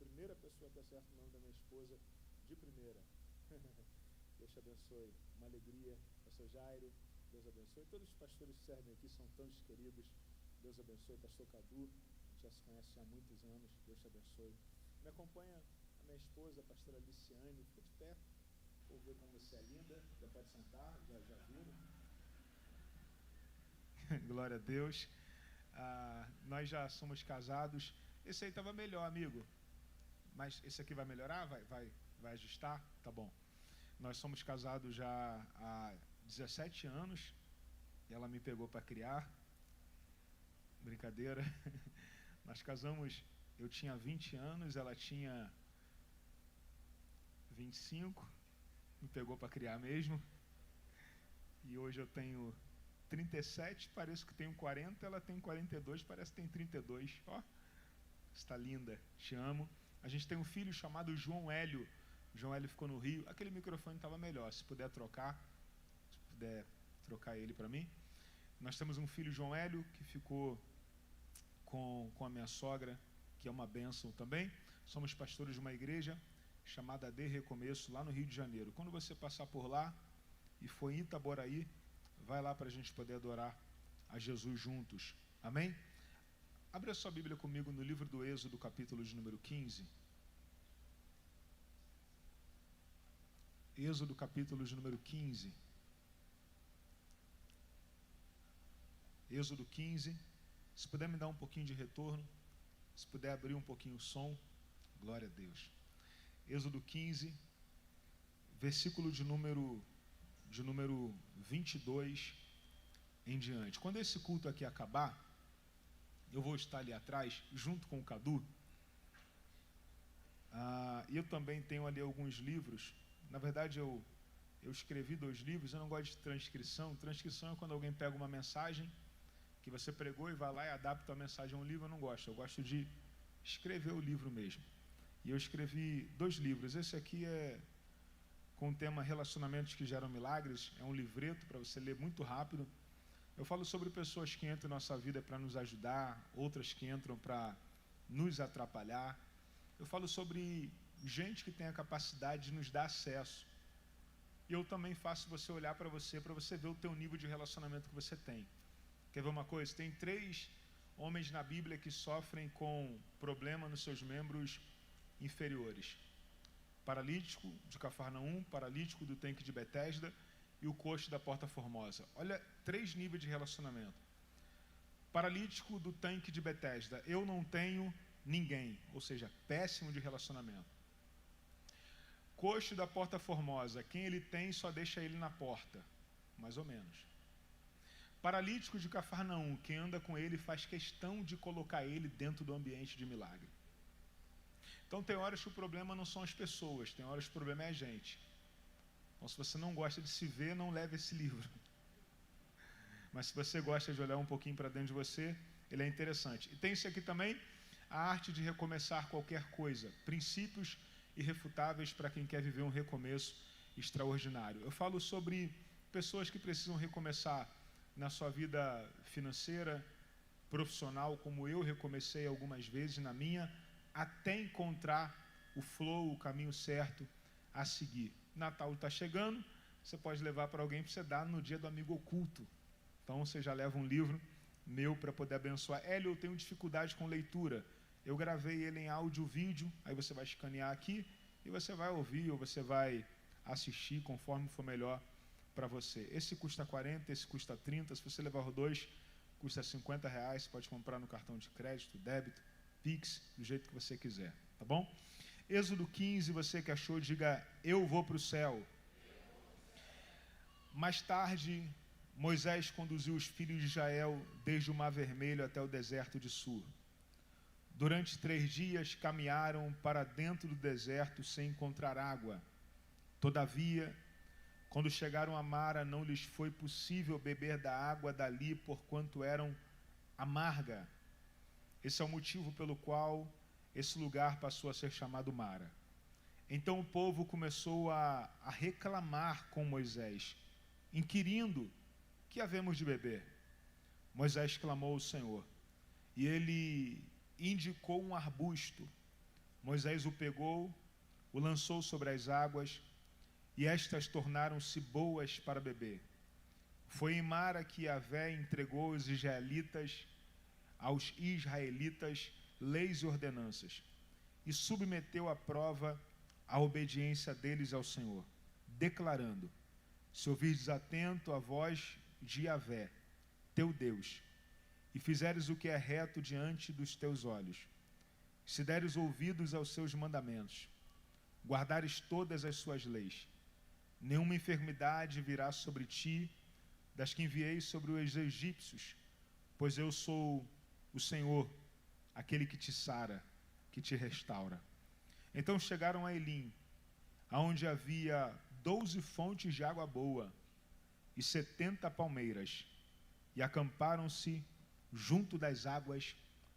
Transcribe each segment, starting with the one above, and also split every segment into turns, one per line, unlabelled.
primeira pessoa que acerta o nome da minha esposa de primeira. Deus te abençoe. Uma alegria. Pastor Jairo, Deus abençoe. Todos os pastores que servem aqui são tão queridos. Deus abençoe. Pastor Cadu, a gente já se conhece há muitos anos. Deus te abençoe. Me acompanha a minha esposa, a pastora Liciane. Fica de pé. Vou ver como você é linda. Já pode sentar, já viram. Glória a Deus. Nós já somos casados. Esse aí estava melhor, amigo. Mas esse aqui vai melhorar? Vai ajustar? Tá bom. Nós somos casados já há 17 anos. E ela me pegou para criar. Brincadeira. Nós casamos, eu tinha 20 anos, ela tinha 25. Me pegou para criar mesmo. E hoje eu tenho 37, pareço que tenho 40, ela tem 42, parece que tem 32. Ó, está linda, te amo. A gente tem um filho chamado João Hélio. O João Hélio ficou no Rio. Aquele microfone estava melhor, se puder trocar ele para mim. Nós temos um filho, João Hélio, que ficou com a minha sogra, que é uma bênção também. Somos pastores de uma igreja chamada De Recomeço, lá no Rio de Janeiro. Quando você passar por lá e for em Itaboraí, vai lá para a gente poder adorar a Jesus juntos. Amém? Abra sua Bíblia comigo no livro do Êxodo, capítulo de número 15. Êxodo, capítulo de número 15. Êxodo 15. Se puder me dar um pouquinho de retorno, se puder abrir um pouquinho o som, glória a Deus. Êxodo 15, versículo de número 22 em diante. Quando esse culto aqui acabar, eu vou estar ali atrás, junto com o Cadu. Eu também tenho ali alguns livros. Na verdade, eu escrevi 2 livros. Eu não gosto de transcrição. Transcrição é quando alguém pega uma mensagem que você pregou e vai lá e adapta a mensagem a um livro. Eu não gosto. Eu gosto de escrever o livro mesmo. E eu escrevi 2 livros. Esse aqui é com o tema Relacionamentos que Geram Milagres. É um livreto para você ler muito rápido. Eu falo sobre pessoas que entram em nossa vida para nos ajudar, outras que entram para nos atrapalhar. Eu falo sobre gente que tem a capacidade de nos dar acesso. E eu também faço você olhar para você ver o teu nível de relacionamento que você tem. Quer ver uma coisa? Tem 3 homens na Bíblia que sofrem com problema nos seus membros inferiores. Paralítico de Cafarnaum, paralítico do tanque de Betesda e o coxo da Porta Formosa. Olha, 3 níveis de relacionamento. Paralítico do tanque de Betesda, eu não tenho ninguém, ou seja, péssimo de relacionamento. Coxo da Porta Formosa, quem ele tem só deixa ele na porta, mais ou menos. Paralítico de Cafarnaum, quem anda com ele faz questão de colocar ele dentro do ambiente de milagre. Então tem horas que o problema não são as pessoas, tem horas que o problema é a gente. Então se você não gosta de se ver, não leve esse livro. Mas se você gosta de olhar um pouquinho para dentro de você, ele é interessante. E tem isso aqui também, a arte de recomeçar qualquer coisa. Princípios irrefutáveis para quem quer viver um recomeço extraordinário. Eu falo sobre pessoas que precisam recomeçar na sua vida financeira, profissional, como eu recomecei algumas vezes na minha, até encontrar o flow, o caminho certo a seguir. Natal está chegando, você pode levar para alguém para você dar no dia do amigo oculto. Então você já leva um livro meu para poder abençoar. Hélio, eu tenho dificuldade com leitura. Eu gravei ele em áudio, vídeo, aí você vai escanear aqui e você vai ouvir ou você vai assistir conforme for melhor para você. Esse custa 40, esse custa 30, se você levar os 2, custa R$50, você pode comprar no cartão de crédito, débito, Pix, do jeito que você quiser, tá bom? Êxodo 15, você que achou, diga, eu vou para o céu. Mais tarde, Moisés conduziu os filhos de Israel desde o Mar Vermelho até o deserto de Sur. Durante 3 dias caminharam para dentro do deserto sem encontrar água. Todavia, quando chegaram a Mara, não lhes foi possível beber da água dali, porquanto eram amarga. Esse é o motivo pelo qual esse lugar passou a ser chamado Mara. Então o povo começou a reclamar com Moisés, inquirindo, que havemos de beber? Moisés clamou ao Senhor, e ele indicou um arbusto. Moisés o pegou, o lançou sobre as águas, e estas tornaram-se boas para beber. Foi em Mara que Yahvé entregou aos israelitas leis e ordenanças, e submeteu à prova a obediência deles ao Senhor, declarando: se ouvirdes atento a voz de Yahvé, teu Deus, e fizeres o que é reto diante dos teus olhos, se deres ouvidos aos seus mandamentos, guardares todas as suas leis, nenhuma enfermidade virá sobre ti, das que enviei sobre os egípcios, pois eu sou o Senhor, aquele que te sara, que te restaura. Então chegaram a Elim, aonde havia 12 fontes de água boa e 70 palmeiras, e acamparam-se junto das águas,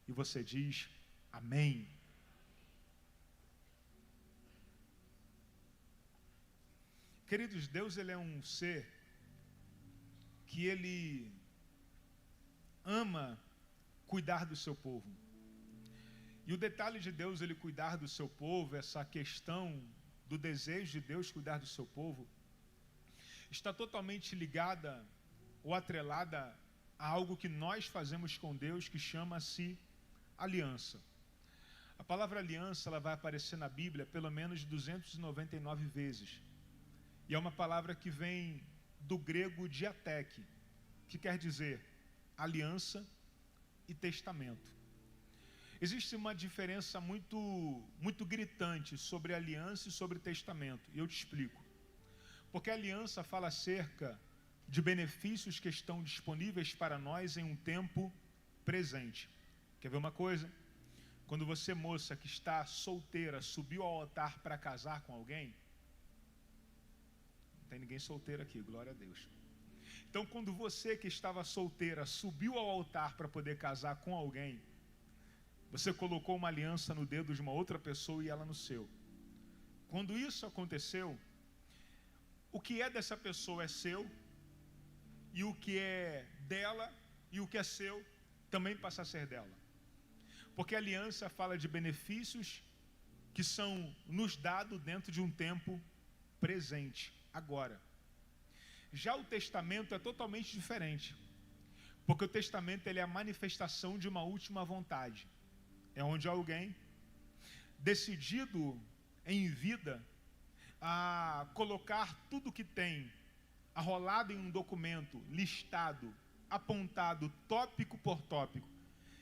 e você diz: amém. Queridos, Deus, ele é um ser que ele ama cuidar do seu povo. E o detalhe de Deus, ele cuidar do seu povo, essa questão do desejo de Deus cuidar do seu povo, está totalmente ligada ou atrelada a algo que nós fazemos com Deus, que chama-se aliança. A palavra aliança, ela vai aparecer na Bíblia pelo menos 299 vezes. E é uma palavra que vem do grego diateque, que quer dizer aliança e testamento. Existe uma diferença muito gritante sobre aliança e sobre testamento, e eu te explico. Porque a aliança fala acerca de benefícios que estão disponíveis para nós em um tempo presente. Quer ver uma coisa? Quando você, moça, que está solteira, subiu ao altar para casar com alguém, não tem ninguém solteiro aqui, glória a Deus. Então, quando você que estava solteira subiu ao altar para poder casar com alguém, você colocou uma aliança no dedo de uma outra pessoa e ela no seu. Quando isso aconteceu, o que é dessa pessoa é seu, e o que é dela e o que é seu também passa a ser dela. Porque a aliança fala de benefícios que são nos dados dentro de um tempo presente, agora. Já o testamento é totalmente diferente, porque o testamento ele é a manifestação de uma última vontade. É onde alguém, decidido em vida a colocar tudo que tem arrolado em um documento, listado, apontado tópico por tópico,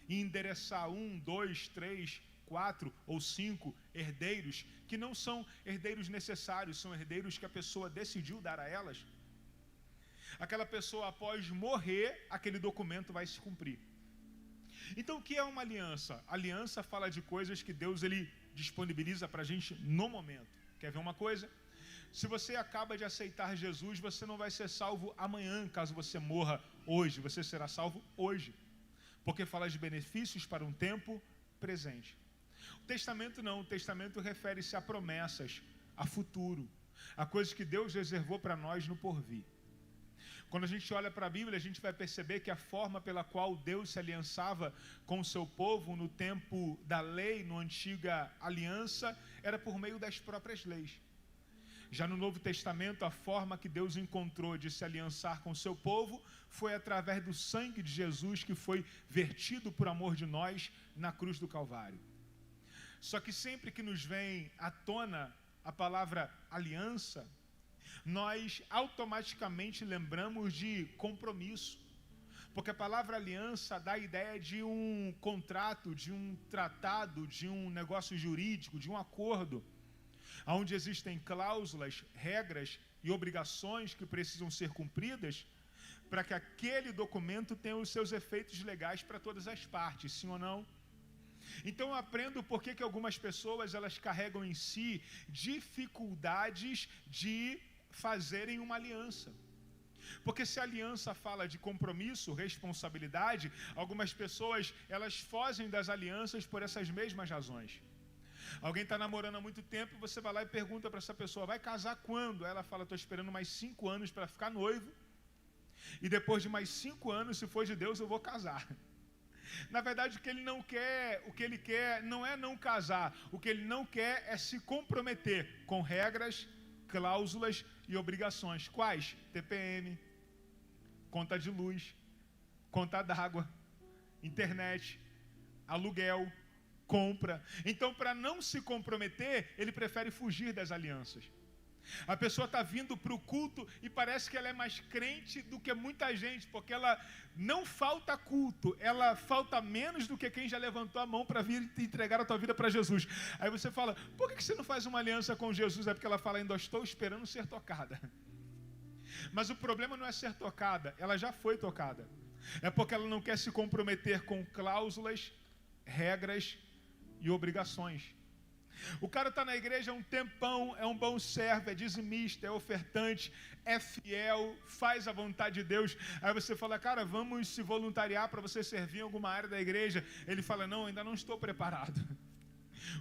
e endereçar 1, 2, 3, 4 ou 5 herdeiros, que não são herdeiros necessários, são herdeiros que a pessoa decidiu dar a elas. Aquela pessoa, após morrer, aquele documento vai se cumprir. Então, o que é uma aliança? A aliança fala de coisas que Deus ele disponibiliza para a gente no momento. Quer ver uma coisa? Se você acaba de aceitar Jesus, você não vai ser salvo amanhã, caso você morra hoje. Você será salvo hoje, porque fala de benefícios para um tempo presente. O testamento não. O testamento refere-se a promessas, a futuro, a coisas que Deus reservou para nós no porvir. Quando a gente olha para a Bíblia, a gente vai perceber que a forma pela qual Deus se aliançava com o seu povo no tempo da lei, na antiga aliança, era por meio das próprias leis. Já no Novo Testamento, a forma que Deus encontrou de se aliançar com o seu povo foi através do sangue de Jesus que foi vertido por amor de nós na cruz do Calvário. Só que sempre que nos vem à tona a palavra aliança, nós automaticamente lembramos de compromisso, porque a palavra aliança dá a ideia de um contrato, de um tratado, de um negócio jurídico, de um acordo, onde existem cláusulas, regras e obrigações que precisam ser cumpridas para que aquele documento tenha os seus efeitos legais para todas as partes, sim ou não? Então eu aprendo por que algumas pessoas elas carregam em si dificuldades de fazerem uma aliança. Porque se a aliança fala de compromisso, responsabilidade, algumas pessoas elas fogem das alianças por essas mesmas razões. Alguém está namorando há muito tempo, você vai lá e pergunta para essa pessoa, vai casar quando? Ela fala, estou esperando mais 5 anos para ficar noivo, e depois de mais 5 anos, se for de Deus, eu vou casar. Na verdade, o que ele quer não é não casar. O que ele não quer é se comprometer com regras, cláusulas e obrigações. Quais? TPM, conta de luz, conta d'água, internet, aluguel, compra. Então, para não se comprometer, ele prefere fugir das alianças. A pessoa está vindo para o culto e parece que ela é mais crente do que muita gente, porque ela não falta culto, ela falta menos do que quem já levantou a mão para vir entregar a tua vida para Jesus. Aí você fala, por que você não faz uma aliança com Jesus? É porque ela fala, ainda estou esperando ser tocada. Mas o problema não é ser tocada, ela já foi tocada. É porque ela não quer se comprometer com cláusulas, regras e obrigações. O cara está na igreja há um tempão, é um bom servo, é dizimista, é ofertante, é fiel, faz a vontade de Deus. Aí você fala, cara, vamos se voluntariar para você servir em alguma área da igreja. Ele fala, não, ainda não estou preparado.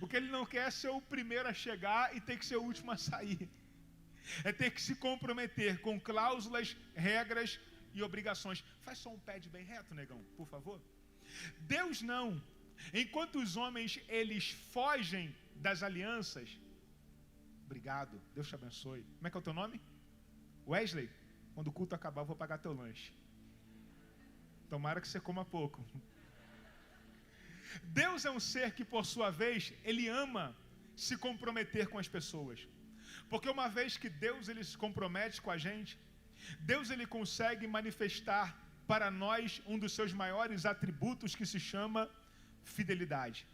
O que ele não quer é ser o primeiro a chegar e ter que ser o último a sair. É ter que se comprometer com cláusulas, regras e obrigações. Faz só um pé de bem reto, negão, por favor. Deus não. Enquanto os homens, eles fogem das alianças. Obrigado, Deus te abençoe. Como é que é o teu nome? Wesley? Quando o culto acabar, eu vou pagar teu lanche. Tomara que você coma pouco. Deus é um ser que, por sua vez, ele ama se comprometer com as pessoas. Porque uma vez que Deus ele se compromete com a gente, Deus ele consegue manifestar para nós um dos seus maiores atributos, que se chama fidelidade.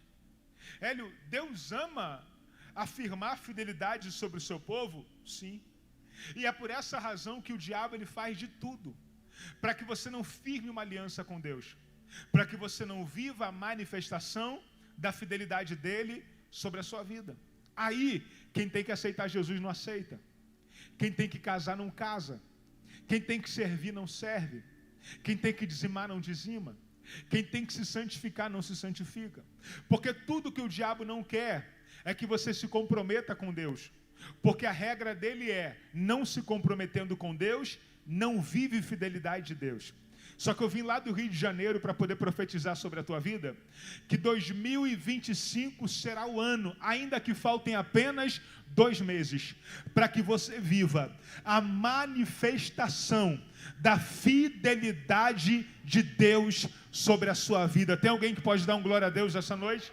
Hélio, Deus ama afirmar fidelidade sobre o seu povo? Sim. E é por essa razão que o diabo ele faz de tudo para que você não firme uma aliança com Deus, para que você não viva a manifestação da fidelidade dele sobre a sua vida. Aí, quem tem que aceitar Jesus não aceita. Quem tem que casar não casa. Quem tem que servir não serve. Quem tem que dizimar não dizima. Quem tem que se santificar não se santifica. Porque tudo que o diabo não quer é que você se comprometa com Deus. Porque a regra dele é, não se comprometendo com Deus, não vive fidelidade de Deus. Só que eu vim lá do Rio de Janeiro para poder profetizar sobre a tua vida, que 2025 será o ano, ainda que faltem apenas 2 meses, para que você viva a manifestação da fidelidade de Deus sobre a sua vida. Tem alguém que pode dar um glória a Deus essa noite?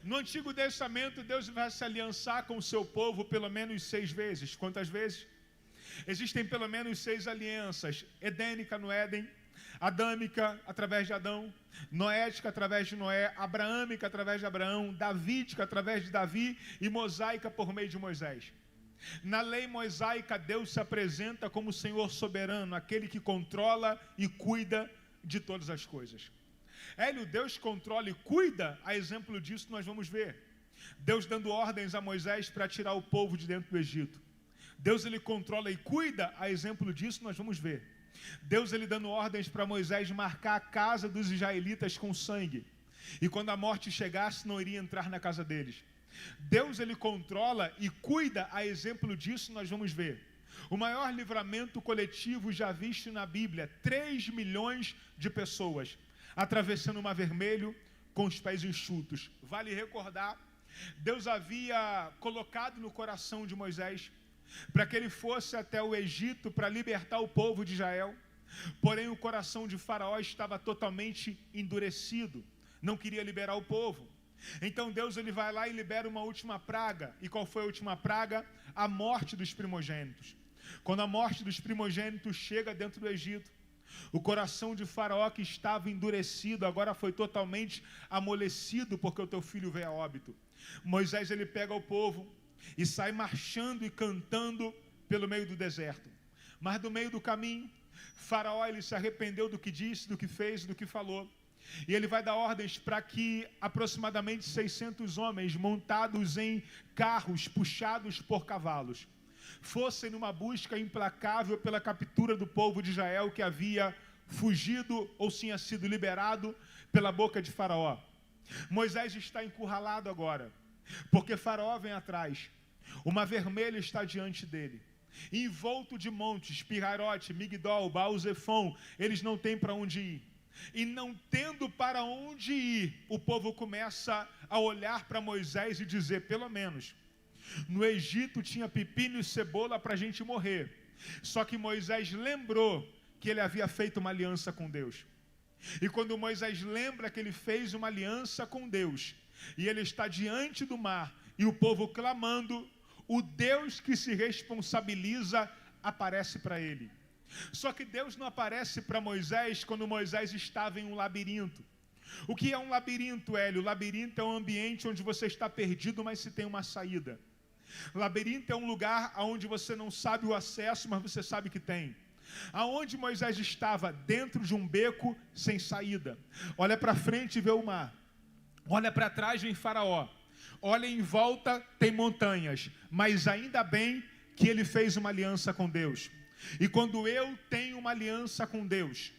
No Antigo Testamento, Deus vai se aliançar com o seu povo pelo menos 6 vezes. Quantas vezes? Existem pelo menos 6 alianças: edênica no Éden, adâmica através de Adão, noética através de Noé, abraâmica através de Abraão, davídica através de Davi e mosaica por meio de Moisés. Na lei mosaica, Deus se apresenta como o Senhor soberano, aquele que controla e cuida de todas as coisas. Hélio, Deus controla e cuida, a exemplo disso nós vamos ver. Deus dando ordens a Moisés para tirar o povo de dentro do Egito. Deus ele controla e cuida, a exemplo disso nós vamos ver. Deus ele dando ordens para Moisés marcar a casa dos israelitas com sangue. E quando a morte chegasse, não iria entrar na casa deles. Deus ele controla e cuida, a exemplo disso nós vamos ver. O maior livramento coletivo já visto na Bíblia, 3 milhões de pessoas atravessando o Mar Vermelho com os pés enxutos. Vale recordar, Deus havia colocado no coração de Moisés para que ele fosse até o Egito para libertar o povo de Israel. Porém, o coração de Faraó estava totalmente endurecido, não queria liberar o povo. Então Deus ele vai lá e libera uma última praga. E qual foi a última praga? A morte dos primogênitos. Quando a morte dos primogênitos chega dentro do Egito, o coração de Faraó, que estava endurecido, agora foi totalmente amolecido, porque o teu filho veio a óbito. Moisés ele pega o povo e sai marchando e cantando pelo meio do deserto. Mas do meio do caminho, Faraó ele se arrependeu do que disse, do que fez, do que falou. E ele vai dar ordens para que aproximadamente 600 homens montados em carros puxados por cavalos fossem numa busca implacável pela captura do povo de Israel que havia fugido ou tinha sido liberado pela boca de Faraó. Moisés está encurralado agora, porque Faraó vem atrás. O Mar Vermelho está diante dele, envolto de montes, Pirairote, Migdol, Baal-Zefon. Eles não têm para onde ir. e não tendo para onde ir, o povo começa a olhar para Moisés e dizer, pelo menos, no Egito tinha pepino e cebola para a gente morrer. Só que Moisés lembrou que ele havia feito uma aliança com Deus. E quando Moisés lembra que ele fez uma aliança com Deus, e ele está diante do mar, e o povo clamando, o Deus que se responsabiliza aparece para ele. Só que Deus não aparece para Moisés quando Moisés estava em um labirinto. O que é um labirinto, Hélio? O labirinto é um ambiente onde você está perdido, mas se tem uma saída. Labirinto é um lugar onde você não sabe o acesso, mas você sabe que tem. Aonde Moisés estava? Dentro de um beco sem saída. Olha para frente e vê o mar. Olha para trás e vem Faraó. Olha em volta, tem montanhas. Mas ainda bem que ele fez uma aliança com Deus. E quando eu tenho uma aliança com Deus,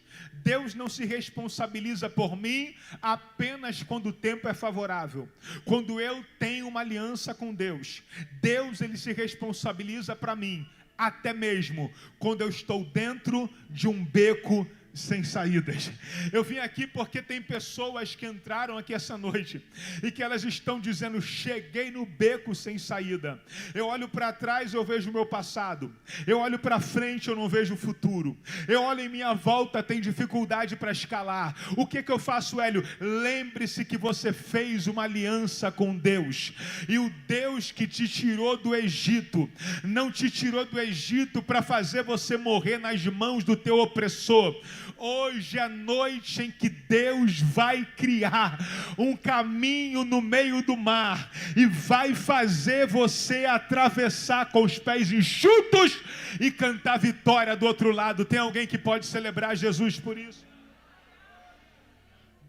Deus não se responsabiliza por mim apenas quando o tempo é favorável. Quando eu tenho uma aliança com Deus, Deus ele se responsabiliza para mim, até mesmo quando eu estou dentro de um beco sem saídas. Eu vim aqui porque tem pessoas que entraram aqui essa noite e que elas estão dizendo, cheguei no beco sem saída. Eu olho para trás e eu vejo o meu passado. Eu olho para frente e eu não vejo o futuro. Eu olho em minha volta, tem dificuldade para escalar. O que eu faço, Hélio? Lembre-se que você fez uma aliança com Deus. E o Deus que te tirou do Egito, não te tirou do Egito para fazer você morrer nas mãos do teu opressor. Hoje é a noite em que Deus vai criar um caminho no meio do mar e vai fazer você atravessar com os pés enxutos e cantar vitória do outro lado. Tem alguém que pode celebrar Jesus por isso?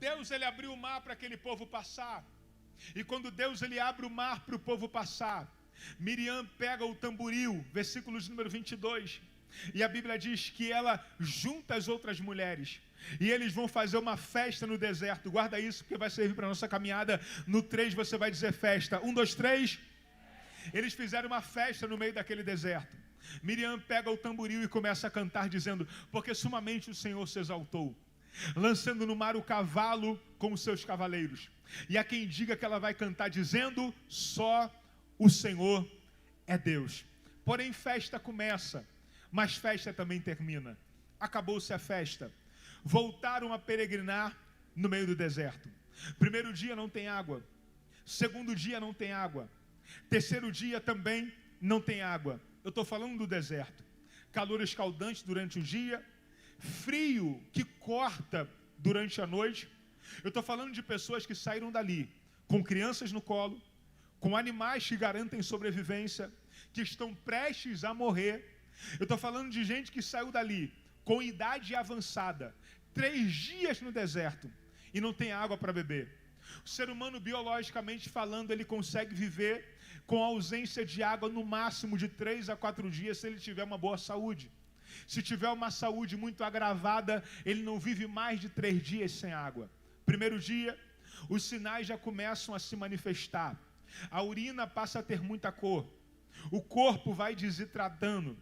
Deus ele abriu o mar para aquele povo passar. E quando Deus ele abre o mar para o povo passar, Miriam pega o tamboril, versículos número 22. E a Bíblia diz que ela junta as outras mulheres e eles vão fazer uma festa no deserto. Guarda isso porque vai servir para a nossa caminhada. No 3 você vai dizer festa. 1, 2, 3. Eles fizeram uma festa no meio daquele deserto. Miriam pega o tamboril e começa a cantar dizendo, porque sumamente o Senhor se exaltou, lançando no mar o cavalo com os seus cavaleiros. E há quem diga que ela vai cantar dizendo, só o Senhor é Deus. Porém festa começa, mas festa também termina. Acabou-se a festa. Voltaram a peregrinar no meio do deserto. Primeiro dia não tem água. Segundo dia não tem água. Terceiro dia também não tem água. Eu estou falando do deserto. Calor escaldante durante o dia. Frio que corta durante a noite. Eu estou falando de pessoas que saíram dali com crianças no colo, com animais que garantem sobrevivência, que estão prestes a morrer. Eu estou falando de gente que saiu dali com idade avançada, 3 dias no deserto e não tem água para beber. O ser humano, biologicamente falando, ele consegue viver com a ausência de água no máximo de 3 a 4 dias se ele tiver uma boa saúde. Se tiver uma saúde muito agravada, ele não vive mais de 3 dias sem água. Primeiro dia, os sinais já começam a se manifestar. A urina passa a ter muita cor. O corpo vai desidratando.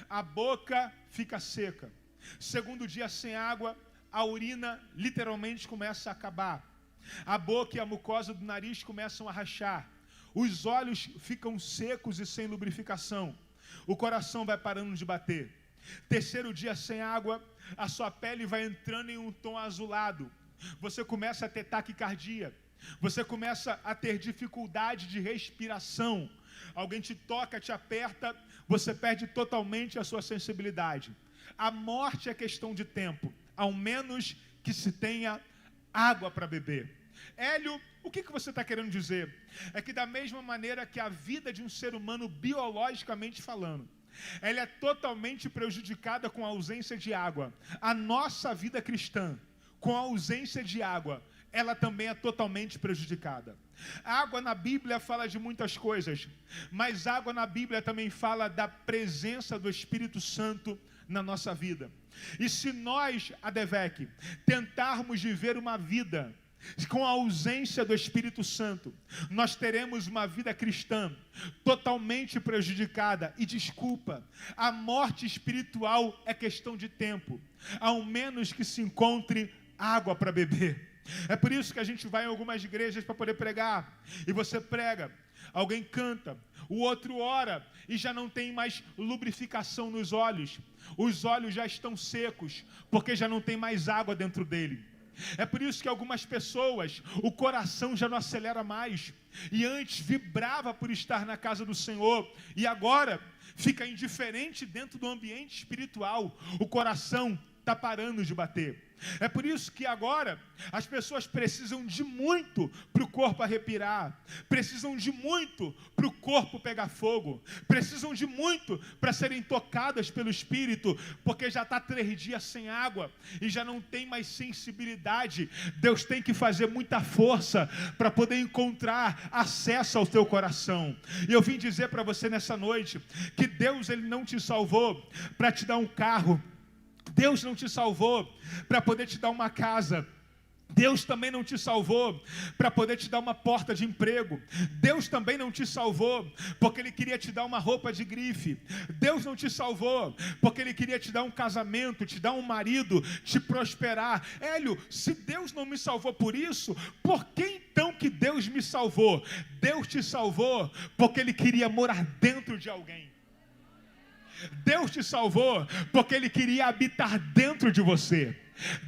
A boca fica seca. Segundo dia sem água, a urina literalmente começa a acabar. A boca e a mucosa do nariz começam a rachar. Os olhos ficam secos e sem lubrificação. O coração vai parando de bater. Terceiro dia sem água, a sua pele vai entrando em um tom azulado. Você começa a ter taquicardia. Você começa a ter dificuldade de respiração. Alguém te toca, te aperta, você perde totalmente a sua sensibilidade. A morte é questão de tempo, ao menos que se tenha água para beber. Hélio, o que você está querendo dizer? É que da mesma maneira que a vida de um ser humano, biologicamente falando, ela é totalmente prejudicada com a ausência de água. A nossa vida cristã, com a ausência de água, ela também é totalmente prejudicada. Água na Bíblia fala de muitas coisas, mas água na Bíblia também fala da presença do Espírito Santo na nossa vida. E se nós, ADVEC, tentarmos viver uma vida com a ausência do Espírito Santo, nós teremos uma vida cristã totalmente prejudicada. E desculpa, a morte espiritual é questão de tempo, ao menos que se encontre água para beber. É por isso que a gente vai em algumas igrejas para poder pregar. E você prega, alguém canta, o outro ora e já não tem mais lubrificação nos olhos. Os olhos já estão secos, porque já não tem mais água dentro dele. É por isso que algumas pessoas, o coração já não acelera mais. E antes vibrava por estar na casa do Senhor, e agora fica indiferente dentro do ambiente espiritual. O coração está parando de bater. É por isso que agora as pessoas precisam de muito para o corpo arrepiar, precisam de muito para o corpo pegar fogo, precisam de muito para serem tocadas pelo Espírito, porque já está 3 dias sem água e já não tem mais sensibilidade. Deus tem que fazer muita força para poder encontrar acesso ao teu coração. E eu vim dizer para você nessa noite que Deus, Ele não te salvou para te dar um carro. Deus não te salvou para poder te dar uma casa. Deus também não te salvou para poder te dar uma porta de emprego. Deus também não te salvou porque Ele queria te dar uma roupa de grife. Deus não te salvou porque Ele queria te dar um casamento, te dar um marido, te prosperar. Hélio, se Deus não me salvou por isso, por que então que Deus me salvou? Deus te salvou porque Ele queria morar dentro de alguém. Deus te salvou porque Ele queria habitar dentro de você.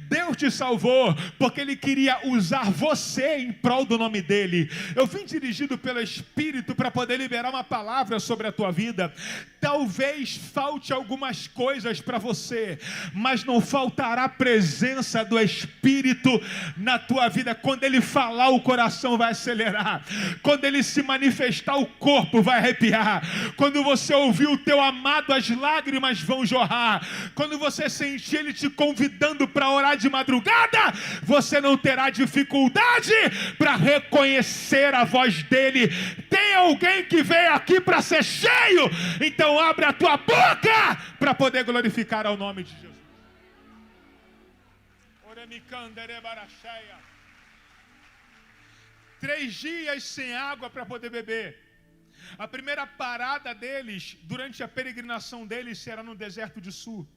Deus te salvou porque Ele queria usar você em prol do nome dEle. Eu vim dirigido pelo Espírito para poder liberar uma palavra sobre a tua vida. Talvez falte algumas coisas para você, mas não faltará a presença do Espírito na tua vida. Quando Ele falar, o coração vai acelerar. Quando Ele se manifestar, o corpo vai arrepiar. Quando você ouvir o teu amado, as lágrimas vão jorrar. Quando você sentir Ele te convidando para orar de madrugada, você não terá dificuldade para reconhecer a voz dEle. Tem alguém que veio aqui para ser cheio? Então abre a tua boca para poder glorificar ao nome de Jesus. 3 dias sem água para poder beber. A primeira parada deles, durante a peregrinação deles, será no deserto de Sur.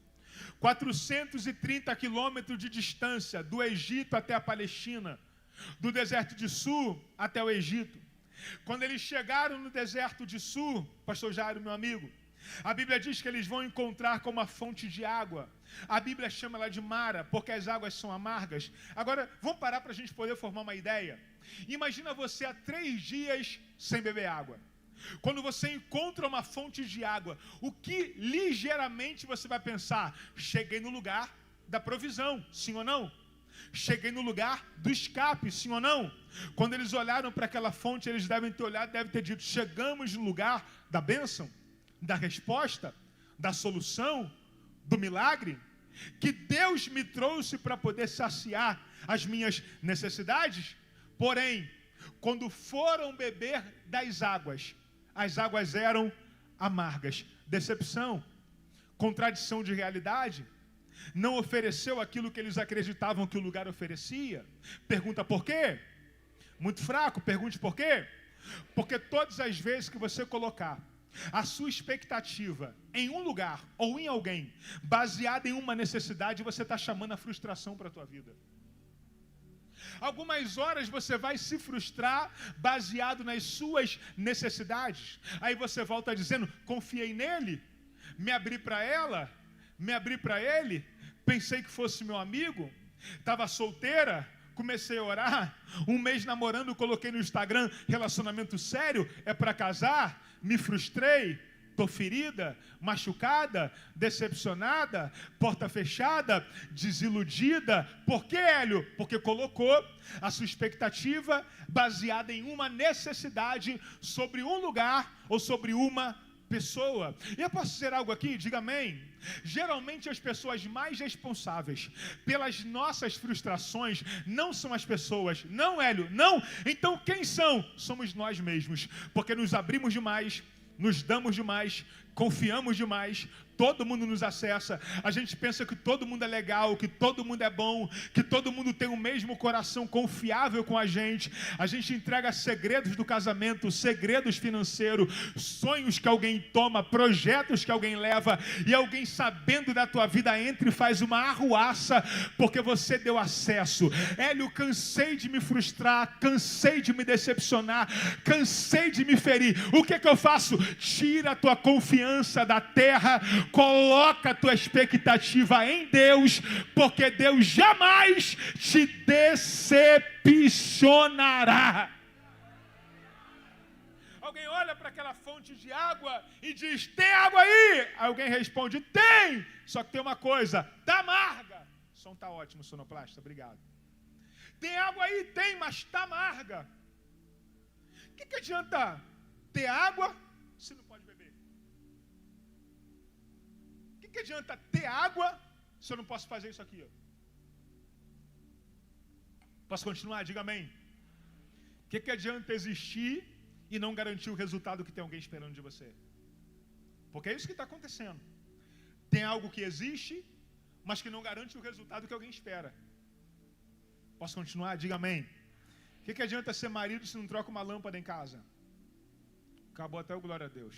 430 quilômetros de distância do Egito até a Palestina, do deserto de Sur até o Egito. Quando eles chegaram no deserto de Sur, pastor Jairo, meu amigo, a Bíblia diz que eles vão encontrar com uma fonte de água. A Bíblia chama ela de Mara, porque as águas são amargas. Agora, vamos parar para a gente poder formar uma ideia. Imagina você há 3 dias sem beber água. Quando você encontra uma fonte de água, o que ligeiramente você vai pensar? Cheguei no lugar da provisão, sim ou não? Cheguei no lugar do escape, sim ou não? Quando eles olharam para aquela fonte, eles devem ter olhado, devem ter dito: chegamos no lugar da bênção, da resposta, da solução, do milagre, que Deus me trouxe para poder saciar as minhas necessidades. Porém, quando foram beber das águas, as águas eram amargas. Decepção, contradição de realidade. Não ofereceu aquilo que eles acreditavam que o lugar oferecia. Pergunta por quê? Muito fraco, pergunte por quê? Porque todas as vezes que você colocar a sua expectativa em um lugar ou em alguém, baseada em uma necessidade, você está chamando a frustração para a tua vida. Algumas horas você vai se frustrar baseado nas suas necessidades. Aí você volta dizendo: confiei nele, me abri para ela, me abri para ele, pensei que fosse meu amigo, estava solteira, comecei a orar, 1 mês namorando, coloquei no Instagram, relacionamento sério, é para casar, me frustrei. Estou ferida, machucada, decepcionada, porta fechada, desiludida. Por que, Hélio? Porque colocou a sua expectativa baseada em uma necessidade sobre um lugar ou sobre uma pessoa. E eu posso dizer algo aqui? Diga amém. Geralmente as pessoas mais responsáveis pelas nossas frustrações não são as pessoas. Não, Hélio, não. Então quem são? Somos nós mesmos. Porque nos abrimos demais, nos damos demais, confiamos demais, todo mundo nos acessa, a gente pensa que todo mundo é legal, que todo mundo é bom, que todo mundo tem o mesmo coração confiável com a gente entrega segredos do casamento, segredos financeiros, sonhos que alguém toma, projetos que alguém leva, e alguém sabendo da tua vida entra e faz uma arruaça, porque você deu acesso. Hélio, cansei de me frustrar, cansei de me decepcionar, cansei de me ferir. O que é que eu faço? Tira a tua confiança da terra, coloca a tua expectativa em Deus, porque Deus jamais te decepcionará. Alguém olha para aquela fonte de água e diz: tem água aí? Alguém responde: tem, só que tem uma coisa, está amarga. O som está ótimo, sonoplasta, obrigado. Tem água aí? Tem, mas está amarga. O que adianta ter água se não pode beber? O que adianta ter água se eu não posso fazer isso aqui? Posso continuar? Diga amém. O que adianta existir e não garantir o resultado que tem alguém esperando de você? Porque é isso que está acontecendo. Tem algo que existe, mas que não garante o resultado que alguém espera. Posso continuar? Diga amém. O que adianta ser marido se não troca uma lâmpada em casa? Acabou até o glória a Deus.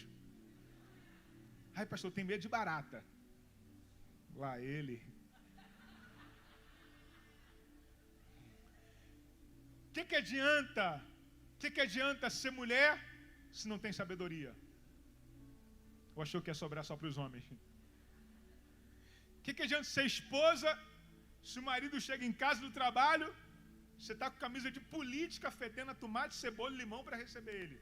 Ai, pastor, tem medo de barata. Lá ele. O que adianta ser mulher se não tem sabedoria? Ou achou que ia sobrar só para os homens? O que adianta ser esposa se o marido chega em casa do trabalho, você está com camisa de política, fedendo a tomate, cebola e limão para receber ele?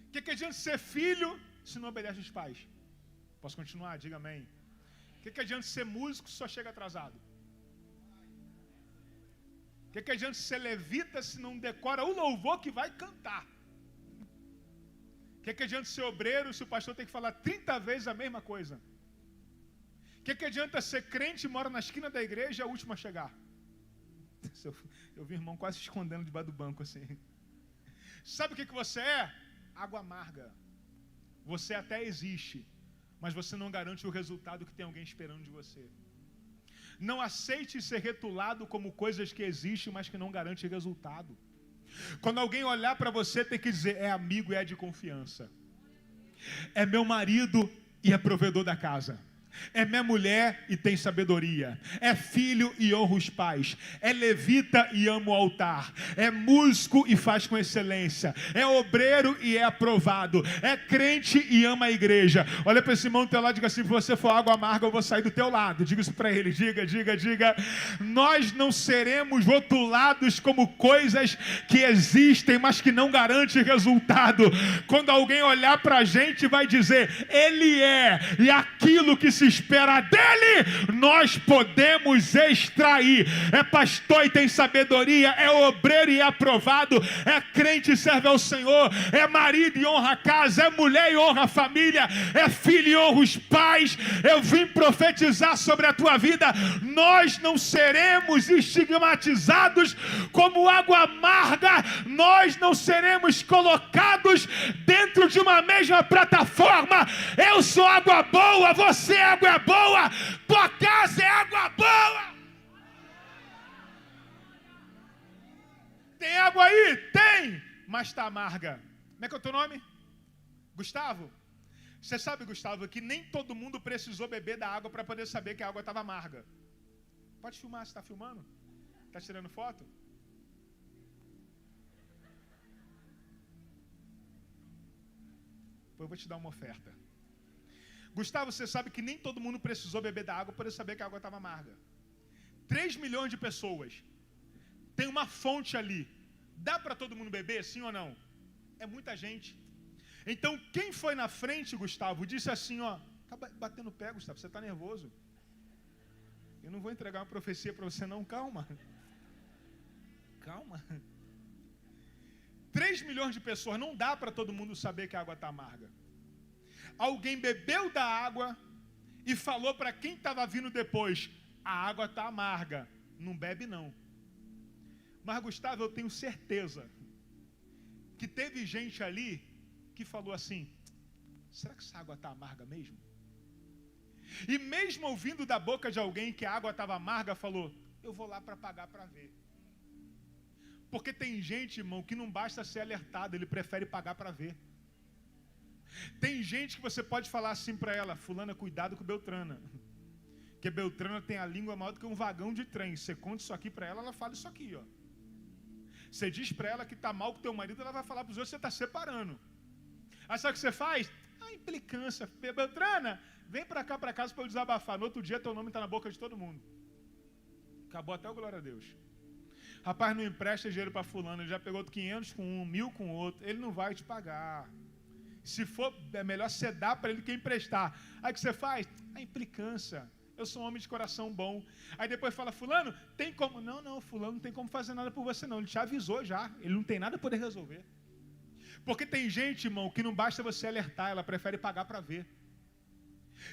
O que adianta ser filho se não obedece os pais? Posso continuar? Diga amém. O que adianta ser músico se só chega atrasado? O que adianta ser levita se não decora o louvor que vai cantar? O que adianta ser obreiro se o pastor tem que falar 30 vezes a mesma coisa? O que adianta ser crente e mora na esquina da igreja e é o último a chegar? Eu vi o irmão quase se escondendo debaixo do banco assim. Sabe o que você é? Água amarga. Você até existe, mas você não garante o resultado que tem alguém esperando de você. Não aceite ser rotulado como coisas que existem, mas que não garante resultado. Quando alguém olhar para você, tem que dizer: é amigo e é de confiança. É meu marido e é provedor da casa. É minha mulher e tem sabedoria. É filho e honra os pais. É levita e ama o altar. É músico e faz com excelência. É obreiro e é aprovado. É crente e ama a igreja. Olha para esse irmão do teu lado e diga assim: se você for água amarga, eu vou sair do teu lado. Diga isso para ele. Diga. Nós não seremos rotulados como coisas que existem, mas que não garantem resultado. Quando alguém olhar para a gente, vai dizer: ele é, e aquilo que se espera dele, nós podemos extrair. É pastor e tem sabedoria, é obreiro e é aprovado, é crente e serve ao Senhor, é marido e honra a casa, é mulher e honra a família, é filho e honra os pais. Eu vim profetizar sobre a tua vida: nós não seremos estigmatizados como água amarga, nós não seremos colocados dentro de uma mesma plataforma. Eu sou água boa, você é água boa, tua casa é água boa. Tem água aí? Tem, mas está amarga. Como é que é o teu nome? Gustavo? Você sabe, Gustavo, que nem todo mundo precisou beber da água para poder saber que a água estava amarga. Pode filmar, você está filmando? Está tirando foto? Eu vou te dar uma oferta. Gustavo, você sabe que nem todo mundo precisou beber da água para saber que a água estava amarga. 3 milhões de pessoas. Tem uma fonte ali. Dá para todo mundo beber, sim ou não? É muita gente. Então, quem foi na frente, Gustavo, disse assim, ó: tá batendo pé, Gustavo, você está nervoso. Eu não vou entregar uma profecia para você não, calma. 3 milhões de pessoas, não dá para todo mundo saber que a água está amarga. Alguém bebeu da água e falou para quem estava vindo depois: a água está amarga, não bebe não. Mas, Gustavo, eu tenho certeza que teve gente ali que falou assim: será que essa água está amarga mesmo? E mesmo ouvindo da boca de alguém que a água estava amarga, falou, eu vou lá para pagar para ver. Porque tem gente, irmão, que não basta ser alertado, ele prefere pagar para ver. Tem gente que você pode falar assim para ela, fulana, cuidado com Beltrana. Porque Beltrana tem a língua maior do que um vagão de trem. Você conta isso aqui para ela, ela fala isso aqui, ó. Você diz para ela que está mal com teu marido, ela vai falar para os outros que você está separando. Aí sabe o que você faz? A implicância. Beltrana, vem para cá, para casa, para eu desabafar. No outro dia, teu nome está na boca de todo mundo. Acabou até o glória a Deus. Rapaz, não empresta dinheiro para fulano, ele já pegou 500 com um, 1.000 com outro. Ele não vai te pagar. Se for, é melhor você dar para ele que emprestar. Aí o que você faz? A implicância. Eu sou um homem de coração bom. Aí depois fala, fulano, tem como? Não, fulano não tem como fazer nada por você não. Ele te avisou já. Ele não tem nada a poder resolver. Porque tem gente, irmão, que não basta você alertar, ela prefere pagar para ver.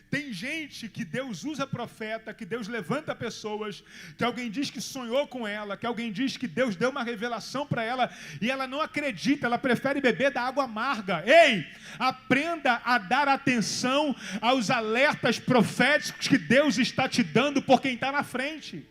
Tem gente que Deus usa profeta, que Deus levanta pessoas, que alguém diz que sonhou com ela, que alguém diz que Deus deu uma revelação para ela, e ela não acredita, ela prefere beber da água amarga. Ei, aprenda a dar atenção aos alertas proféticos que Deus está te dando por quem está na frente.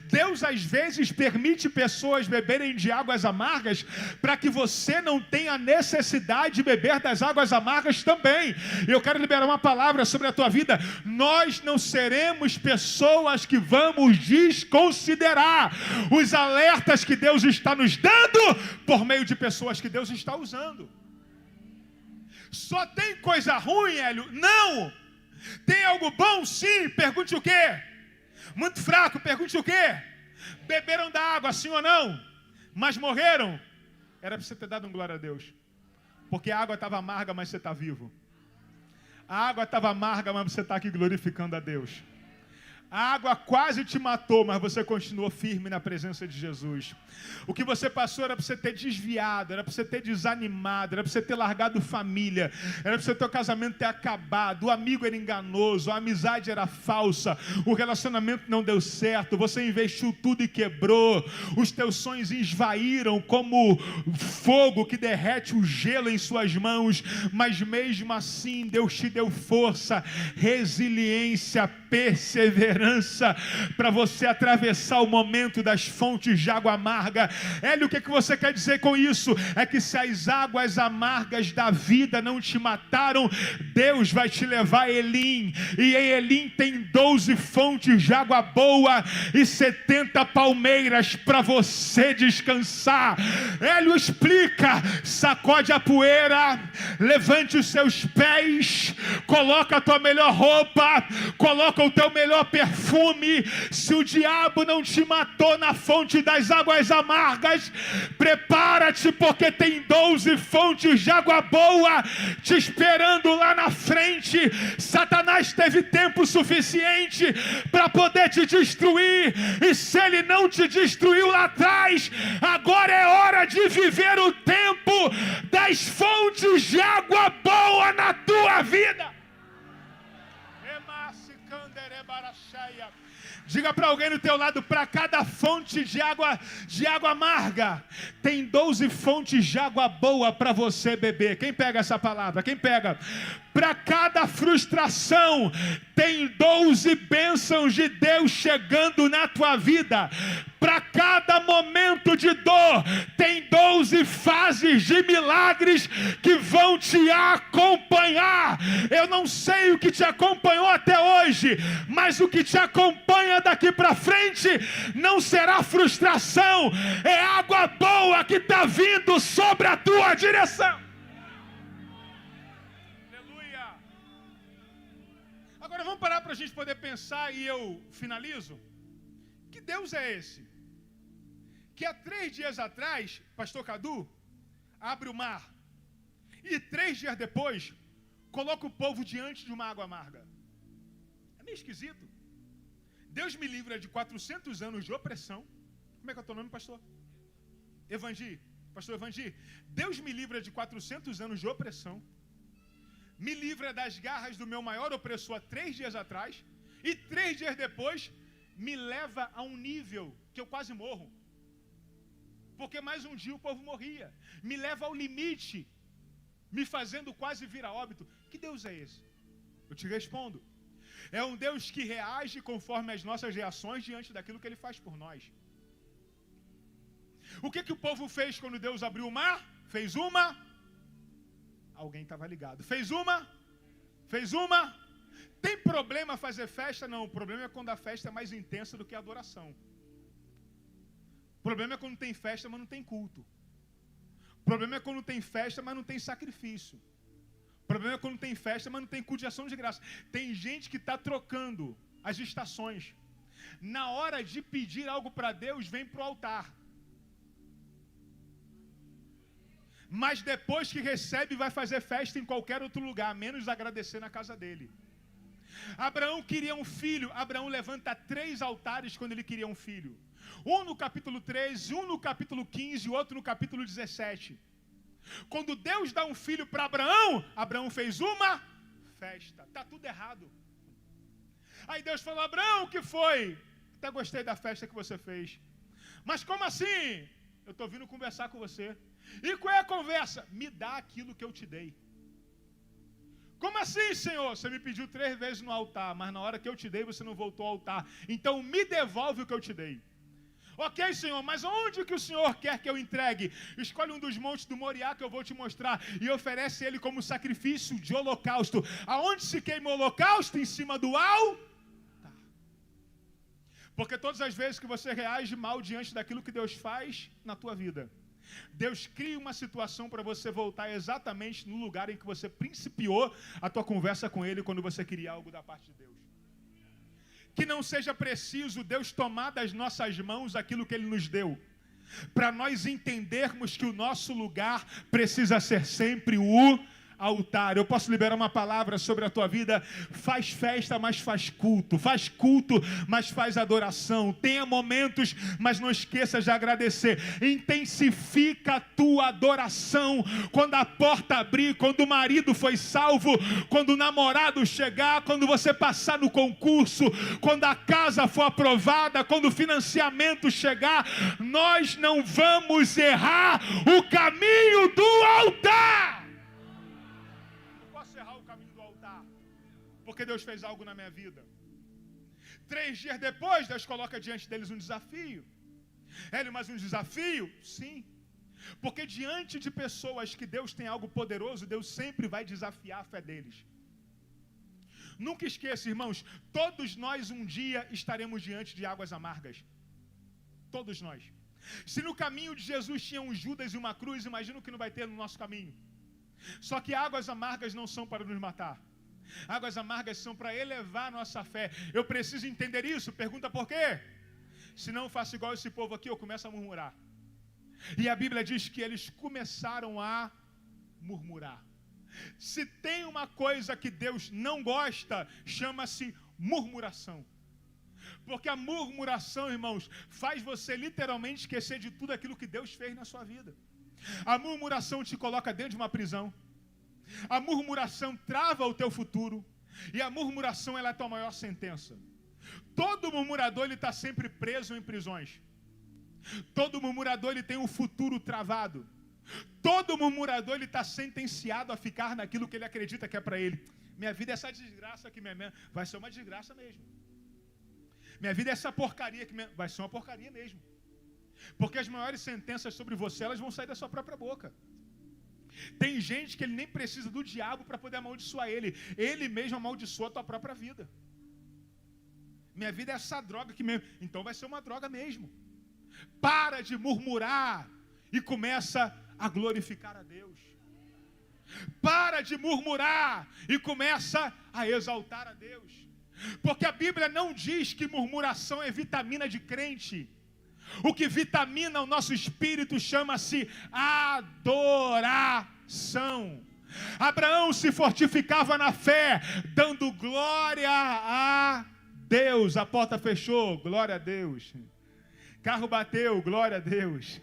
Deus às vezes permite pessoas beberem de águas amargas para que você não tenha necessidade de beber das águas amargas também. Eu quero liberar uma palavra sobre a tua vida. Nós não seremos pessoas que vamos desconsiderar os alertas que Deus está nos dando por meio de pessoas que Deus está usando. Só tem coisa ruim, Hélio? Não! Tem algo bom? Sim. Pergunte o quê? Muito fraco, pergunte o quê? Beberam da água, sim ou não? Mas morreram? Era para você ter dado um glória a Deus. Porque a água estava amarga, mas você está vivo. A água estava amarga, mas você está aqui glorificando a Deus. A água quase te matou, mas você continuou firme na presença de Jesus. O que você passou era para você ter desviado, era para você ter desanimado, era para você ter largado família, era para você ter o casamento ter acabado, o amigo era enganoso, a amizade era falsa, o relacionamento não deu certo, você investiu tudo e quebrou, os teus sonhos esvaíram como fogo que derrete o gelo em suas mãos, mas mesmo assim Deus te deu força, resiliência, perseverança, para você atravessar o momento das fontes de água amarga. Hélio, o que você quer dizer com isso? É que se as águas amargas da vida não te mataram, Deus vai te levar a Elim, e em Elim tem 12 fontes de água boa e 70 palmeiras para você descansar. Hélio, explica, sacode a poeira, levante os seus pés, coloca a tua melhor roupa, coloca o teu melhor perfume. Se o diabo não te matou na fonte das águas amargas, prepara-te, porque tem 12 fontes de água boa te esperando lá na frente. Satanás teve tempo suficiente para poder te destruir, e se ele não te destruiu lá atrás, agora é hora de viver o tempo das fontes de água boa na tua vida. Diga para alguém do teu lado, para cada fonte de água amarga, tem 12 fontes de água boa para você beber. Quem pega essa palavra? Quem pega? Para cada frustração, tem 12 bênçãos de Deus chegando na tua vida. Para cada momento de dor, tem 12 fases de milagres que vão te acompanhar. Eu não sei o que te acompanhou até hoje, mas o que te acompanha daqui para frente não será frustração, é água boa que está vindo sobre a tua direção. Aleluia. Agora vamos parar para a gente poder pensar, e eu finalizo. Que Deus é esse? Que há 3 dias atrás, pastor Cadu, abre o mar, e 3 dias depois, coloca o povo diante de uma água amarga. É meio esquisito. Deus me livra de 400 anos de opressão. Como é que é o teu nome, pastor? Evangi. Pastor Evangi. Deus me livra de 400 anos de opressão. Me livra das garras do meu maior opressor há 3 dias atrás. E 3 dias depois, me leva a um nível que eu quase morro. Porque mais um dia o povo morria. Me leva ao limite, me fazendo quase vir a óbito. Que Deus é esse? Eu te respondo. É um Deus que reage conforme as nossas reações diante daquilo que Ele faz por nós. O que o povo fez quando Deus abriu o mar? Fez uma. Alguém estava ligado. Fez uma. Tem problema fazer festa? Não. O problema é quando a festa é mais intensa do que a adoração. O problema é quando tem festa, mas não tem culto. O problema é quando tem festa, mas não tem sacrifício. O problema é quando tem festa, mas não tem culto de ação de graça. Tem gente que está trocando as estações. Na hora de pedir algo para Deus, vem para o altar. Mas depois que recebe, vai fazer festa em qualquer outro lugar, menos agradecer na casa dele. Abraão queria um filho. Abraão levanta 3 altares quando ele queria um filho. Um no capítulo 13, um no capítulo 15 e outro no capítulo 17. Quando Deus dá um filho para Abraão, Abraão fez uma festa. Está tudo errado. Aí Deus falou: Abraão, o que foi? Até gostei da festa que você fez. Mas como assim? Eu estou vindo conversar com você. E qual é a conversa? Me dá aquilo que eu te dei. Como assim, Senhor? Você me pediu 3 vezes no altar, mas na hora que eu te dei você não voltou ao altar. Então me devolve o que eu te dei. Ok, Senhor, mas onde que o Senhor quer que eu entregue? Escolhe um dos montes do Moriá que eu vou te mostrar e oferece ele como sacrifício de holocausto. Aonde se queima o holocausto? Em cima do altar. Porque todas as vezes que você reage mal diante daquilo que Deus faz na tua vida, Deus cria uma situação para você voltar exatamente no lugar em que você principiou a tua conversa com Ele quando você queria algo da parte de Deus. Que não seja preciso Deus tomar das nossas mãos aquilo que Ele nos deu, para nós entendermos que o nosso lugar precisa ser sempre o altar. Eu posso liberar uma palavra sobre a tua vida? Faz festa, mas faz culto. Faz culto, mas faz adoração. Tenha momentos, mas não esqueça de agradecer. Intensifica a tua adoração. Quando a porta abrir, quando o marido foi salvo, quando o namorado chegar, quando você passar no concurso, quando a casa for aprovada, quando o financiamento chegar, nós não vamos errar o caminho do altar. Porque Deus fez algo na minha vida. 3 dias depois, Deus coloca diante deles um desafio. Hélio, mas um desafio? Sim. Porque diante de pessoas que Deus tem algo poderoso, Deus sempre vai desafiar a fé deles. Nunca esqueça, irmãos, todos nós um dia estaremos diante de águas amargas. Todos nós. Se no caminho de Jesus tinha um Judas e uma cruz, imagina o que não vai ter no nosso caminho. Só que águas amargas não são para nos matar. Águas amargas são para elevar a nossa fé. Eu preciso entender isso. Pergunta por quê? Se não, faço igual esse povo aqui, eu começo a murmurar. E a Bíblia diz que eles começaram a murmurar. Se tem uma coisa que Deus não gosta, chama-se murmuração. Porque a murmuração, irmãos, faz você literalmente esquecer de tudo aquilo que Deus fez na sua vida. A murmuração te coloca dentro de uma prisão. A murmuração trava o teu futuro. E a murmuração, ela é a tua maior sentença. Todo murmurador, ele está sempre preso em prisões. Todo murmurador, ele tem um futuro travado. Todo murmurador, ele está sentenciado a ficar naquilo que ele acredita que é para ele. Minha vida é essa desgraça aqui mesmo. Vai ser uma desgraça mesmo. Minha vida é essa porcaria aqui mesmo. Vai ser uma porcaria mesmo. Porque as maiores sentenças sobre você, elas vão sair da sua própria boca. Tem gente que ele nem precisa do diabo para poder amaldiçoar ele. Ele mesmo amaldiçoa a tua própria vida. Minha vida é essa droga aqui mesmo. Então vai ser uma droga mesmo. Para de murmurar e começa a glorificar a Deus. Para de murmurar e começa a exaltar a Deus. Porque a Bíblia não diz que murmuração é vitamina de crente. O que vitamina o nosso espírito chama-se adoração. Abraão se fortificava na fé, dando glória a Deus. A porta fechou, glória a Deus. Carro bateu, glória a Deus.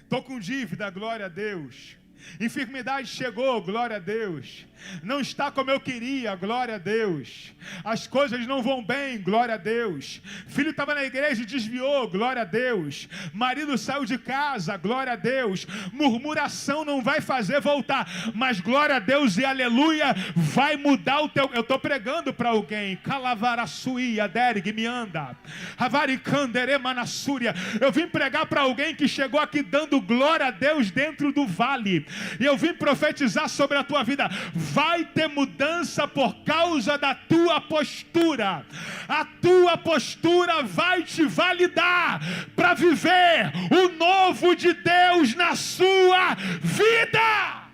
Estou com dívida, glória a Deus. Enfermidade chegou, glória a Deus. Não está como eu queria, glória a Deus. As coisas não vão bem, glória a Deus. Filho estava na igreja e desviou, glória a Deus. Marido saiu de casa, glória a Deus. Murmuração não vai fazer voltar, mas glória a Deus e aleluia, vai mudar o teu... Eu estou pregando para alguém. Calavaraçuia, Derg, me anda. Havaricandere Manassúria. Eu vim pregar para alguém que chegou aqui dando glória a Deus dentro do vale. E eu vim profetizar sobre a tua vida. Vai ter mudança por causa da tua postura. A tua postura vai te validar para viver o novo de Deus na sua vida.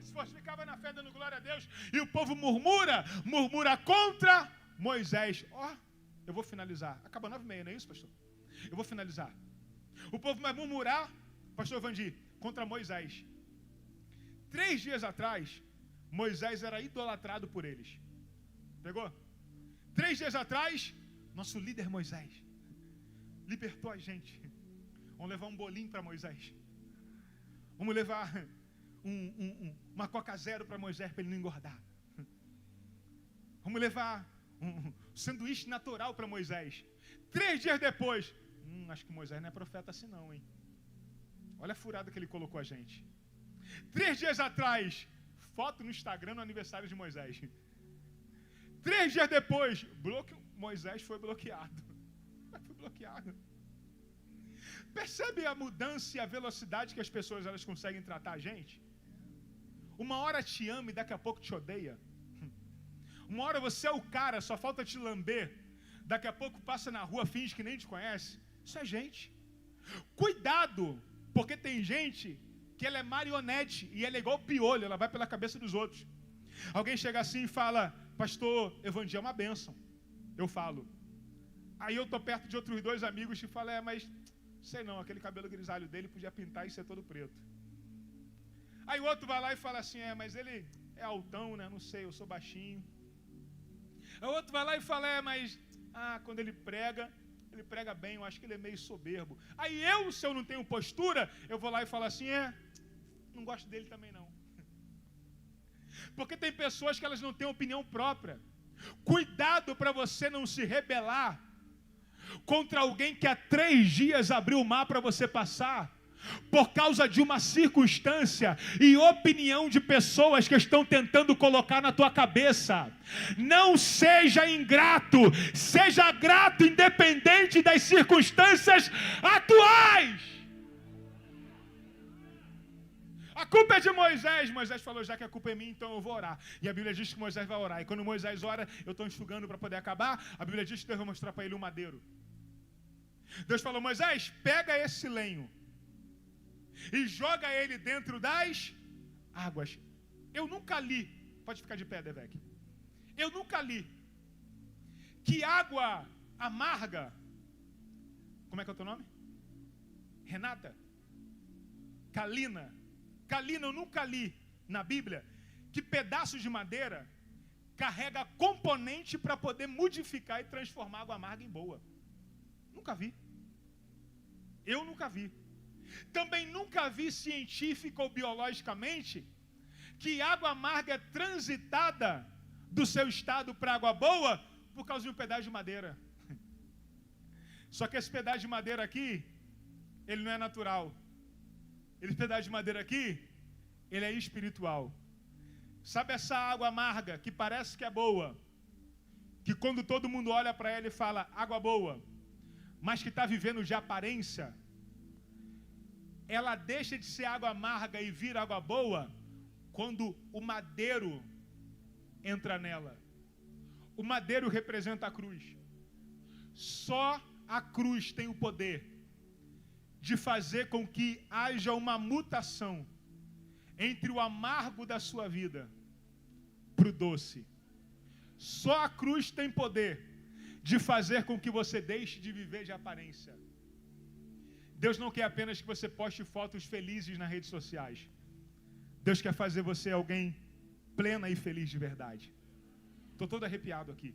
Se fortificava na fé dando glória a Deus, e o povo murmura contra Moisés. Eu vou finalizar. Acaba 9h30, não é isso, pastor? Eu vou finalizar. O povo vai murmurar, pastor Vandir, contra Moisés. 3 dias atrás, Moisés era idolatrado por eles. Pegou? 3 dias atrás, nosso líder Moisés libertou a gente. Vamos levar um bolinho para Moisés. Vamos levar uma Coca Zero para Moisés, para ele não engordar. Vamos levar um sanduíche natural para Moisés. 3 dias depois, acho que Moisés não é profeta assim não, hein? Olha a furada que ele colocou a gente. 3 dias atrás, foto no Instagram no aniversário de Moisés. 3 dias depois, Moisés foi bloqueado. Foi bloqueado. Percebe a mudança e a velocidade que as pessoas elas conseguem tratar a gente? Uma hora te ama e daqui a pouco te odeia. Uma hora você é o cara, só falta te lamber. Daqui a pouco passa na rua, finge que nem te conhece. Isso é gente. Cuidado, porque tem gente que ela é marionete e ela é igual piolho, ela vai pela cabeça dos outros. Alguém chega assim e fala, pastor, Evandir é uma bênção. Eu falo. Aí eu estou perto de outros 2 amigos que falam, mas sei não, aquele cabelo grisalho dele podia pintar e ser todo preto. Aí o outro vai lá e fala assim, mas ele é altão, né? Não sei, eu sou baixinho. Aí o outro vai lá e fala, mas quando ele prega bem, eu acho que ele é meio soberbo. Aí se eu não tenho postura, eu vou lá e falo assim, não gosto dele também não. Porque tem pessoas que elas não têm opinião própria. Cuidado para você não se rebelar contra alguém que há 3 dias abriu o mar para você passar, por causa de uma circunstância e opinião de pessoas que estão tentando colocar na tua cabeça. Não seja ingrato, seja grato independente das circunstâncias atuais. A culpa é de Moisés. Moisés falou, já que a culpa é minha, então eu vou orar. E a Bíblia diz que Moisés vai orar. E quando Moisés ora, eu estou enxugando para poder acabar. A Bíblia diz que Deus vai mostrar para ele um madeiro. Deus falou, Moisés, pega esse lenho e joga ele dentro das águas. Eu nunca li, pode ficar de pé, Devec. Eu nunca li que água amarga, como é que é o teu nome? Renata? Kalina, eu nunca li na Bíblia que pedaço de madeira carrega componente para poder modificar e transformar água amarga em boa. Nunca vi. Eu nunca vi. Também nunca vi científica ou biologicamente que água amarga é transitada do seu estado para água boa por causa de um pedaço de madeira. Só que esse pedaço de madeira aqui, ele não é natural. Esse pedaço de madeira aqui, ele é espiritual. Sabe essa água amarga que parece que é boa, que quando todo mundo olha para ela e fala água boa, mas que está vivendo de aparência, ela deixa de ser água amarga e vira água boa quando o madeiro entra nela. O madeiro representa a cruz. Só a cruz tem o poder de fazer com que haja uma mutação entre o amargo da sua vida para o doce. Só a cruz tem poder de fazer com que você deixe de viver de aparência. Deus não quer apenas que você poste fotos felizes nas redes sociais. Deus quer fazer você alguém plena e feliz de verdade. Estou todo arrepiado aqui.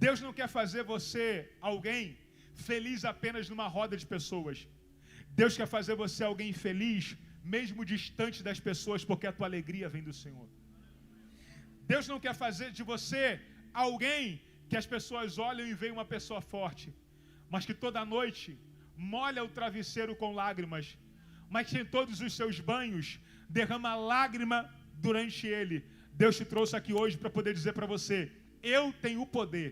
Deus não quer fazer você alguém feliz apenas numa roda de pessoas. Deus quer fazer você alguém feliz, mesmo distante das pessoas, porque a tua alegria vem do Senhor. Deus não quer fazer de você alguém que as pessoas olham e veem uma pessoa forte, mas que toda noite molha o travesseiro com lágrimas, mas que em todos os seus banhos derrama lágrima durante ele. Deus te trouxe aqui hoje para poder dizer para você: eu tenho o poder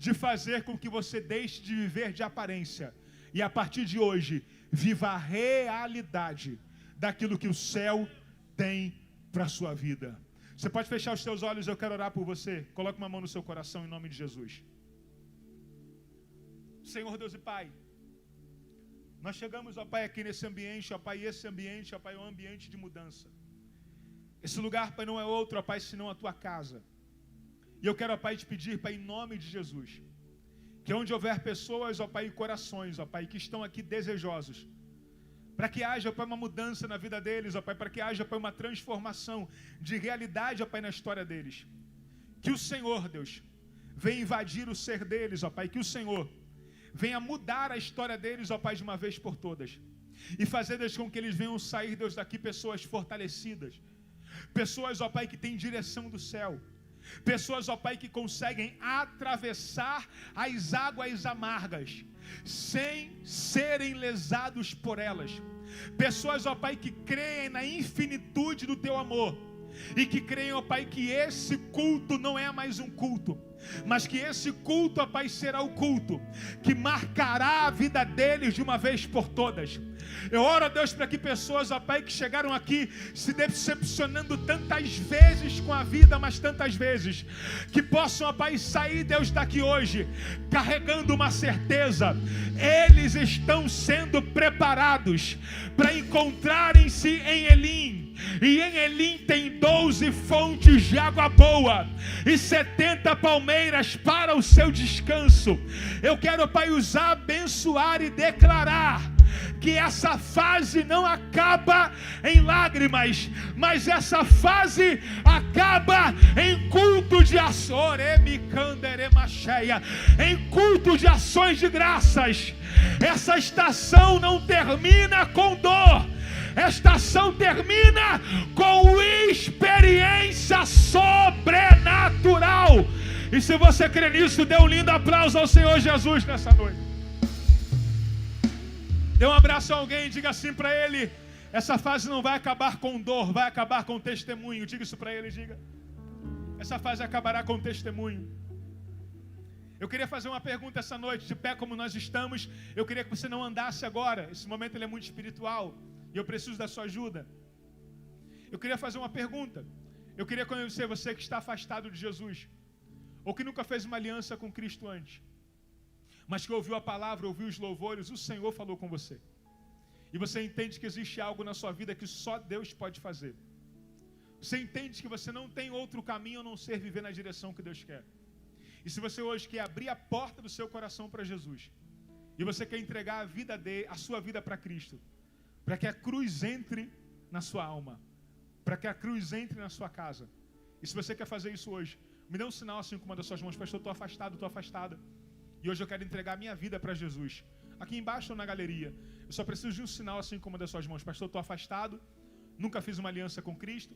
de fazer com que você deixe de viver de aparência e a partir de hoje viva a realidade daquilo que o céu tem para a sua vida. Você pode fechar os seus olhos, eu quero orar por você. Coloque uma mão no seu coração em nome de Jesus. Senhor Deus e Pai, nós chegamos, ó Pai, aqui nesse ambiente, ó Pai, e esse ambiente, ó Pai, é um ambiente de mudança. Esse lugar, Pai, não é outro, ó Pai, senão a Tua casa. E eu quero, ó Pai, te pedir, Pai, em nome de Jesus, que onde houver pessoas, ó Pai, e corações, ó Pai, que estão aqui desejosos, para que haja, Pai, uma mudança na vida deles, ó Pai, para que haja, Pai, uma transformação de realidade, ó Pai, na história deles. Que o Senhor, Deus, venha invadir o ser deles, ó Pai, que o Senhor venha mudar a história deles, ó Pai, de uma vez por todas. E fazer, Deus, com que eles venham sair, Deus, daqui pessoas fortalecidas. Pessoas, ó Pai, que têm direção do céu. Pessoas, ó Pai, que conseguem atravessar as águas amargas sem serem lesados por elas. Pessoas, ó Pai, que creem na infinitude do Teu amor e que creem, ó Pai, que esse culto não é mais um culto, mas que esse culto, ó Pai, será o culto que marcará a vida deles de uma vez por todas. Eu oro a Deus para que pessoas, ó Pai, que chegaram aqui se decepcionando tantas vezes com a vida, mas tantas vezes, que possam, ó Pai, sair, Deus, daqui hoje carregando uma certeza: eles estão sendo preparados para encontrarem-se em Elim. E em Elim tem 12 fontes de água boa e 70 palmeiras para o seu descanso. Eu quero, Pai, usar, abençoar e declarar que essa fase não acaba em lágrimas, mas essa fase acaba em culto de ações, em culto de ações de graças. Essa estação não termina com dor, esta ação termina com experiência sobrenatural. E se você crê nisso, dê um lindo aplauso ao Senhor Jesus nessa noite. Dê um abraço a alguém e diga assim para ele: essa fase não vai acabar com dor, vai acabar com testemunho. Diga isso para ele, diga: essa fase acabará com testemunho. Eu queria fazer uma pergunta essa noite, de pé como nós estamos. Eu queria que você não andasse agora. Esse momento ele é muito espiritual e eu preciso da sua ajuda. Eu queria fazer uma pergunta. Eu queria conhecer você que está afastado de Jesus, ou que nunca fez uma aliança com Cristo antes, mas que ouviu a palavra, ouviu os louvores, o Senhor falou com você, e você entende que existe algo na sua vida que só Deus pode fazer. Você entende que você não tem outro caminho a não ser viver na direção que Deus quer. E se você hoje quer abrir a porta do seu coração para Jesus, e você quer entregar a sua vida para Cristo, para que a cruz entre na sua alma, para que a cruz entre na sua casa, e se você quer fazer isso hoje, me dê um sinal assim com uma das suas mãos: pastor, estou afastado, estou afastada, e hoje eu quero entregar a minha vida para Jesus. Aqui embaixo ou na galeria, eu só preciso de um sinal assim com uma das suas mãos: pastor, estou afastado, nunca fiz uma aliança com Cristo,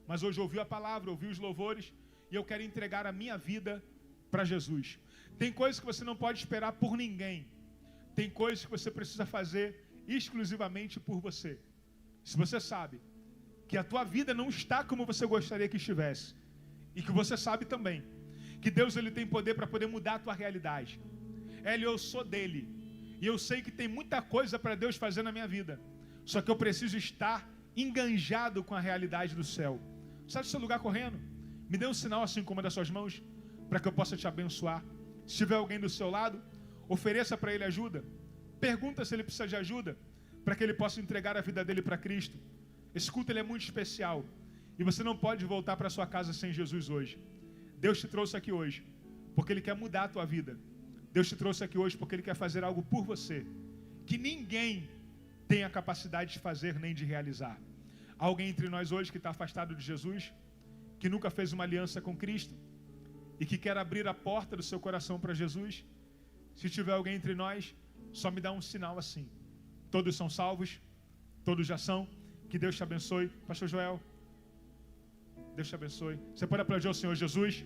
mas hoje ouvi a palavra, ouvi os louvores, e eu quero entregar a minha vida para Jesus. Tem coisas que você não pode esperar por ninguém, tem coisas que você precisa fazer exclusivamente por você. Se você sabe que a tua vida não está como você gostaria que estivesse, e que você sabe também que Deus ele tem poder para poder mudar a tua realidade. Eu sou dele, e eu sei que tem muita coisa para Deus fazer na minha vida, só que eu preciso estar enganjado com a realidade do céu. Sai do seu lugar correndo, me dê um sinal assim com uma das suas mãos, para que eu possa te abençoar. Se tiver alguém do seu lado, ofereça para ele ajuda. Pergunta se ele precisa de ajuda, para que ele possa entregar a vida dele para Cristo. Esse culto ele é muito especial, e você não pode voltar para sua casa sem Jesus hoje. Deus te trouxe aqui hoje porque Ele quer mudar a tua vida. Deus te trouxe aqui hoje porque Ele quer fazer algo por você que ninguém tem a capacidade de fazer nem de realizar. Há alguém entre nós hoje que está afastado de Jesus, que nunca fez uma aliança com Cristo e que quer abrir a porta do seu coração para Jesus? Se tiver alguém entre nós, só me dá um sinal assim. Todos são salvos? Todos já são? Que Deus te abençoe. Pastor Joel, Deus te abençoe. Você pode aplaudir ao Senhor Jesus?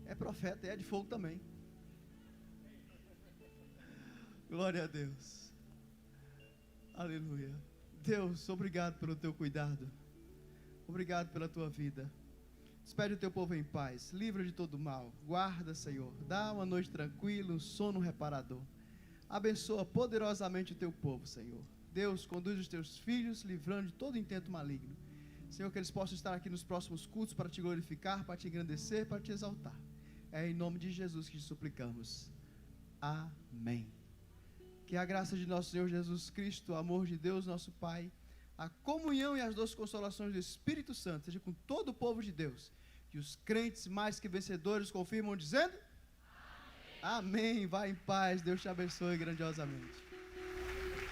É profeta e é de fogo também. Glória a Deus. Aleluia. Deus, obrigado pelo teu cuidado. Obrigado pela tua vida. Despede o teu povo em paz. Livra de todo mal. Guarda, Senhor. Dá uma noite tranquila, um sono reparador. Abençoa poderosamente o teu povo, Senhor. Deus, conduz os teus filhos, livrando de todo intento maligno. Senhor, que eles possam estar aqui nos próximos cultos para te glorificar, para te engrandecer, para te exaltar. É em nome de Jesus que te suplicamos. Amém. Que a graça de nosso Senhor Jesus Cristo, o amor de Deus, nosso Pai, a comunhão e as doces consolações do Espírito Santo seja com todo o povo de Deus. Que os crentes mais que vencedores confirmam dizendo: Amém. Amém. Vá em paz. Deus te abençoe grandiosamente.